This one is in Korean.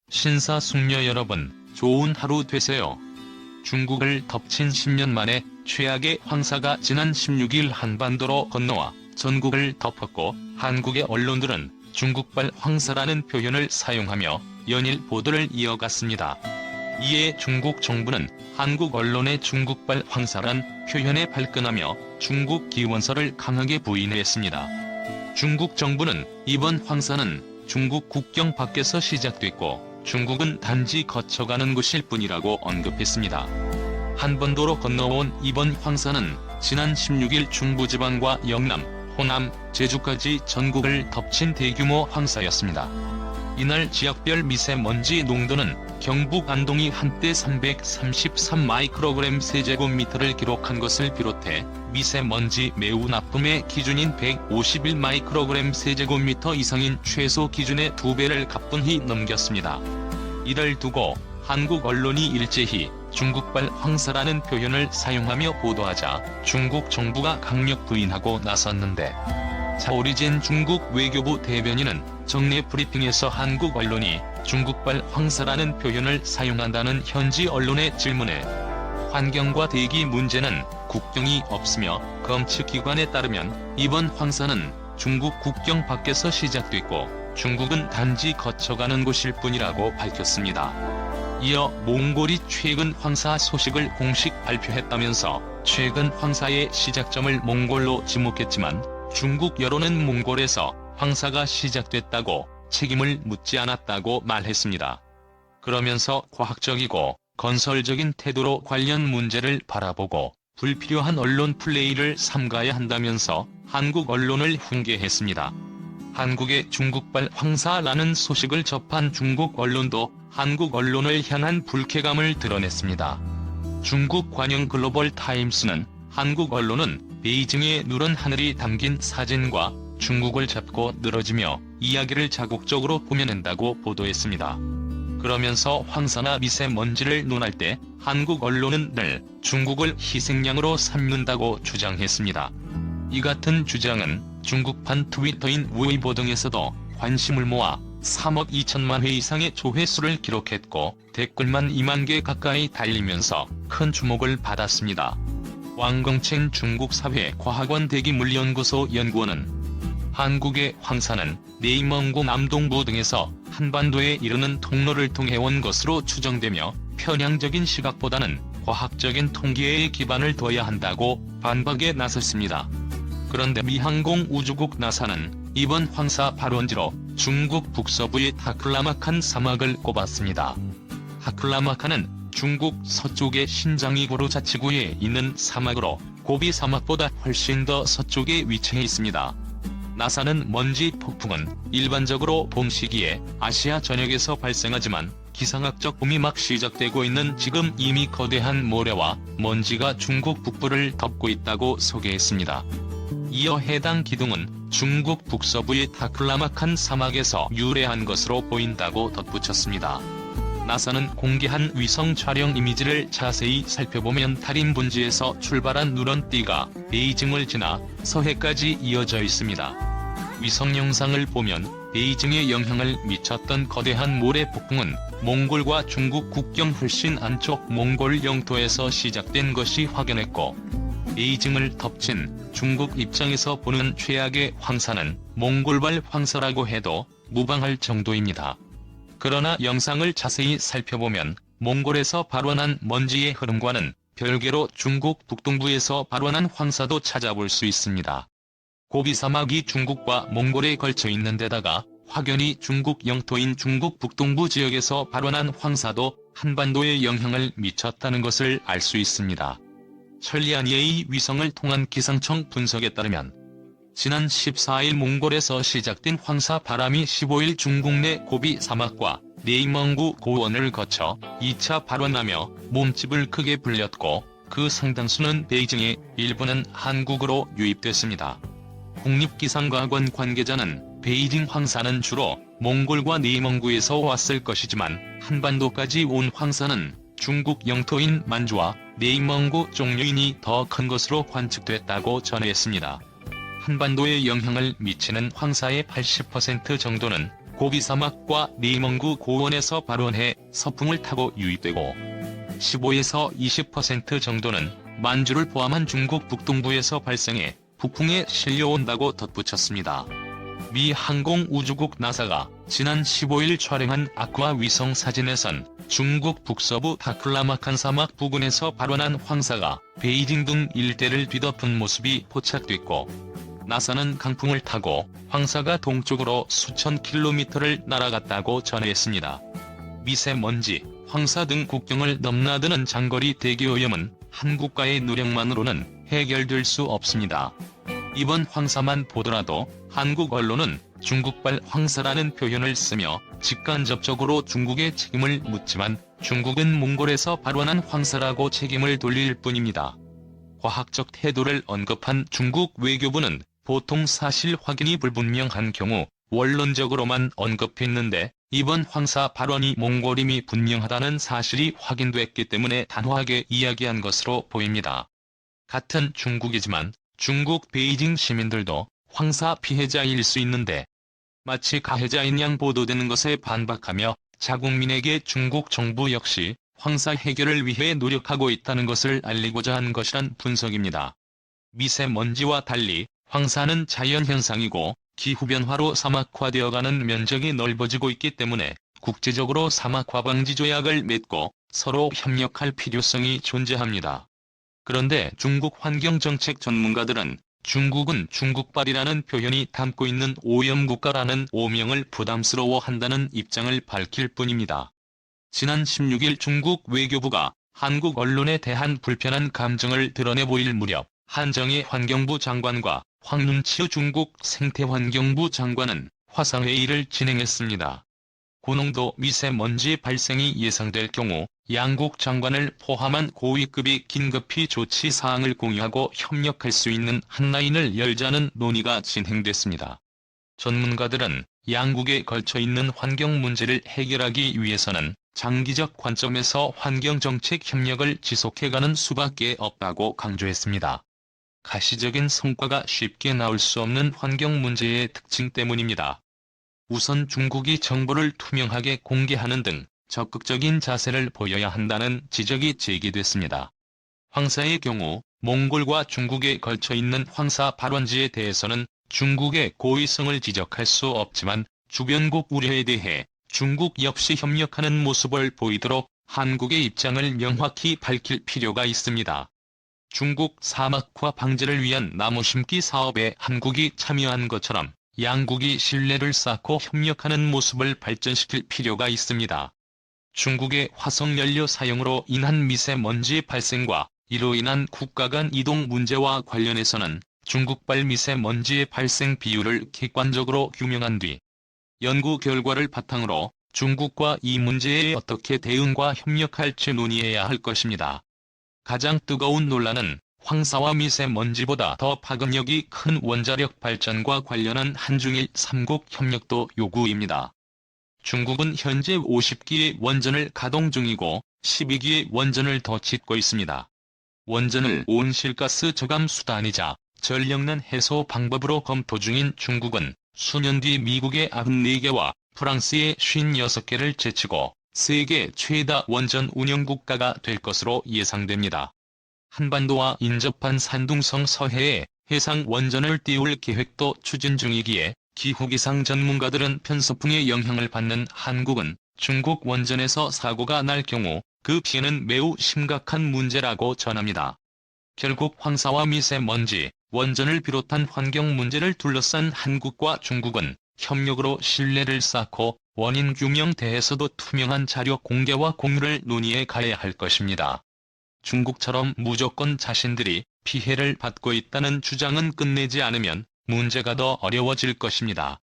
신사숙녀 여러분, 좋은 하루 되세요. 중국을 덮친 10년 만에 최악의 황사가 지난 16일 한반도로 건너와 전국을 덮었고, 한국의 언론들은 중국발 황사라는 표현을 사용하며 연일 보도를 이어갔습니다. 이에 중국 정부는 한국 언론의 중국발 황사란 표현에 발끈하며 중국 기원설을 강하게 부인했습니다. 중국 정부는 이번 황사는 중국 국경 밖에서 시작됐고 중국은 단지 거쳐가는 곳일 뿐이라고 언급했습니다. 한반도로 건너온 이번 황사는 지난 16일 중부지방과 영남, 호남, 제주까지 전국을 덮친 대규모 황사였습니다. 이날 지역별 미세먼지 농도는 경북 안동이 한때 333 마이크로그램 세제곱미터를 기록한 것을 비롯해 미세먼지 매우 나쁨의 기준인 151 마이크로그램 세제곱미터 이상인 최소 기준의 2배를 가뿐히 넘겼습니다. 이를 두고 한국 언론이 일제히 중국발 황사라는 표현을 사용하며 보도하자 중국 정부가 강력 부인하고 나섰는데, 차오리젠 중국 외교부 대변인은 정례 브리핑에서 한국 언론이 중국발 황사라는 표현을 사용한다는 현지 언론의 질문에 환경과 대기 문제는 국경이 없으며 검측기관에 따르면 이번 황사는 중국 국경 밖에서 시작됐고 중국은 단지 거쳐가는 곳일 뿐이라고 밝혔습니다. 이어 몽골이 최근 황사 소식을 공식 발표했다면서 최근 황사의 시작점을 몽골로 지목했지만 중국 여론은 몽골에서 황사가 시작됐다고 책임을 묻지 않았다고 말했습니다. 그러면서 과학적이고 건설적인 태도로 관련 문제를 바라보고 불필요한 언론 플레이를 삼가야 한다면서 한국 언론을 훈계했습니다. 한국의 중국발 황사라는 소식을 접한 중국 언론도 한국 언론을 향한 불쾌감을 드러냈습니다. 중국 관영 글로벌 타임스는 한국 언론은 베이징의 누런 하늘이 담긴 사진과 중국을 잡고 늘어지며 이야기를 자국적으로 꾸며낸다고 보도했습니다. 그러면서 황사나 미세먼지를 논할 때 한국 언론은 늘 중국을 희생양으로 삼는다고 주장했습니다. 이 같은 주장은 중국판 트위터인 웨이보 등에서도 관심을 모아 3억 2천만 회 이상의 조회수를 기록했고 댓글만 2만 개 가까이 달리면서 큰 주목을 받았습니다. 왕경첸 중국사회과학원 대기물연구소 연구원은 한국의 황사는 내이멍고 남동부 등에서 한반도에 이르는 통로를 통해 온 것으로 추정되며 편향적인 시각보다는 과학적인 통계에 기반을 둬야 한다고 반박에 나섰습니다. 그런데 미 항공우주국 나사는 이번 황사 발원지로 중국 북서부의 타클라마칸 사막을 꼽았습니다. 타클라마칸은 중국 서쪽의 신장이고르 자치구에 있는 사막으로 고비 사막보다 훨씬 더 서쪽에 위치해 있습니다. 나사는 먼지 폭풍은 일반적으로 봄 시기에 아시아 전역에서 발생하지만 기상학적 봄이 막 시작되고 있는 지금 이미 거대한 모래와 먼지가 중국 북부를 덮고 있다고 소개했습니다. 이어 해당 기둥은 중국 북서부의 타클라마칸 사막에서 유래한 것으로 보인다고 덧붙였습니다. 나사는 공개한 위성 촬영 이미지를 자세히 살펴보면 달인 분지에서 출발한 누런띠가 베이징을 지나 서해까지 이어져 있습니다. 위성 영상을 보면 베이징에 영향을 미쳤던 거대한 모래 폭풍은 몽골과 중국 국경 훨씬 안쪽 몽골 영토에서 시작된 것이 확연했고, 베이징을 덮친 중국 입장에서 보는 최악의 황사는 몽골발 황사라고 해도 무방할 정도입니다. 그러나 영상을 자세히 살펴보면 몽골에서 발원한 먼지의 흐름과는 별개로 중국 북동부에서 발원한 황사도 찾아볼 수 있습니다. 고비 사막이 중국과 몽골에 걸쳐 있는 데다가 확연히 중국 영토인 중국 북동부 지역에서 발원한 황사도 한반도에 영향을 미쳤다는 것을 알 수 있습니다. 천리안의 위성을 통한 기상청 분석에 따르면 지난 14일 몽골에서 시작된 황사 바람이 15일 중국 내 고비 사막과 내이멍구 고원을 거쳐 2차 발원하며 몸집을 크게 불렸고 그 상당수는 베이징에, 일부는 한국으로 유입됐습니다. 국립기상과학원 관계자는 베이징 황사는 주로 몽골과 내이멍구에서 왔을 것이지만 한반도까지 온 황사는 중국 영토인 만주와 내이멍구 종류인이 더 큰 것으로 관측됐다고 전했습니다. 한반도에 영향을 미치는 황사의 80% 정도는 고비 사막과 내몽구 고원에서 발원해 서풍을 타고 유입되고 15에서 20% 정도는 만주를 포함한 중국 북동부에서 발생해 북풍에 실려온다고 덧붙였습니다. 미 항공우주국 나사가 지난 15일 촬영한 아쿠아 위성 사진에선 중국 북서부 타클라마칸 사막 부근에서 발원한 황사가 베이징 등 일대를 뒤덮은 모습이 포착됐고, 나사는 강풍을 타고 황사가 동쪽으로 수천 킬로미터를 날아갔다고 전했습니다. 미세먼지, 황사 등 국경을 넘나드는 장거리 대기오염은 한국과의 노력만으로는 해결될 수 없습니다. 이번 황사만 보더라도 한국 언론은 중국발 황사라는 표현을 쓰며 직간접적으로 중국의 책임을 묻지만 중국은 몽골에서 발원한 황사라고 책임을 돌릴 뿐입니다. 과학적 태도를 언급한 중국 외교부는 보통 사실 확인이 불분명한 경우 원론적으로만 언급했는데, 이번 황사 발원이 몽골임이 분명하다는 사실이 확인됐기 때문에 단호하게 이야기한 것으로 보입니다. 같은 중국이지만 중국 베이징 시민들도 황사 피해자일 수 있는데 마치 가해자인 양 보도되는 것에 반박하며 자국민에게 중국 정부 역시 황사 해결을 위해 노력하고 있다는 것을 알리고자 한 것이란 분석입니다. 미세먼지와 달리 황사는 자연현상이고 기후변화로 사막화되어가는 면적이 넓어지고 있기 때문에 국제적으로 사막화 방지 조약을 맺고 서로 협력할 필요성이 존재합니다. 그런데 중국 환경정책 전문가들은 중국은 중국발이라는 표현이 담고 있는 오염국가라는 오명을 부담스러워한다는 입장을 밝힐 뿐입니다. 지난 16일 중국 외교부가 한국 언론에 대한 불편한 감정을 드러내 보일 무렵 한정희 환경부 장관과 황눈치우 중국 생태환경부 장관은 화상회의를 진행했습니다. 고농도 미세먼지 발생이 예상될 경우 양국 장관을 포함한 고위급이 긴급히 조치 사항을 공유하고 협력할 수 있는 한라인을 열자는 논의가 진행됐습니다. 전문가들은 양국에 걸쳐 있는 환경 문제를 해결하기 위해서는 장기적 관점에서 환경정책 협력을 지속해가는 수밖에 없다고 강조했습니다. 가시적인 성과가 쉽게 나올 수 없는 환경 문제의 특징 때문입니다. 우선 중국이 정보를 투명하게 공개하는 등 적극적인 자세를 보여야 한다는 지적이 제기됐습니다. 황사의 경우 몽골과 중국에 걸쳐 있는 황사 발원지에 대해서는 중국의 고의성을 지적할 수 없지만 주변국 우려에 대해 중국 역시 협력하는 모습을 보이도록 한국의 입장을 명확히 밝힐 필요가 있습니다. 중국 사막화 방지를 위한 나무 심기 사업에 한국이 참여한 것처럼 양국이 신뢰를 쌓고 협력하는 모습을 발전시킬 필요가 있습니다. 중국의 화석연료 사용으로 인한 미세먼지 발생과 이로 인한 국가 간 이동 문제와 관련해서는 중국발 미세먼지의 발생 비율을 객관적으로 규명한 뒤 연구 결과를 바탕으로 중국과 이 문제에 어떻게 대응과 협력할지 논의해야 할 것입니다. 가장 뜨거운 논란은 황사와 미세먼지보다 더 파급력이 큰 원자력 발전과 관련한 한중일 3국 협력도 요구입니다. 중국은 현재 50기의 원전을 가동 중이고 12기의 원전을 더 짓고 있습니다. 원전을 온실가스 저감 수단이자 전력난 해소 방법으로 검토 중인 중국은 수년 뒤 미국의 94개와 프랑스의 56개를 제치고 세계 최다 원전 운영국가가 될 것으로 예상됩니다. 한반도와 인접한 산둥성 서해에 해상 원전을 띄울 계획도 추진 중이기에 기후기상 전문가들은 편서풍의 영향을 받는 한국은 중국 원전에서 사고가 날 경우 그 피해는 매우 심각한 문제라고 전합니다. 결국 황사와 미세먼지, 원전을 비롯한 환경 문제를 둘러싼 한국과 중국은 협력으로 신뢰를 쌓고 원인 규명 대해서도 투명한 자료 공개와 공유를 논의해 가야 할 것입니다. 중국처럼 무조건 자신들이 피해를 받고 있다는 주장은 끝내지 않으면 문제가 더 어려워질 것입니다.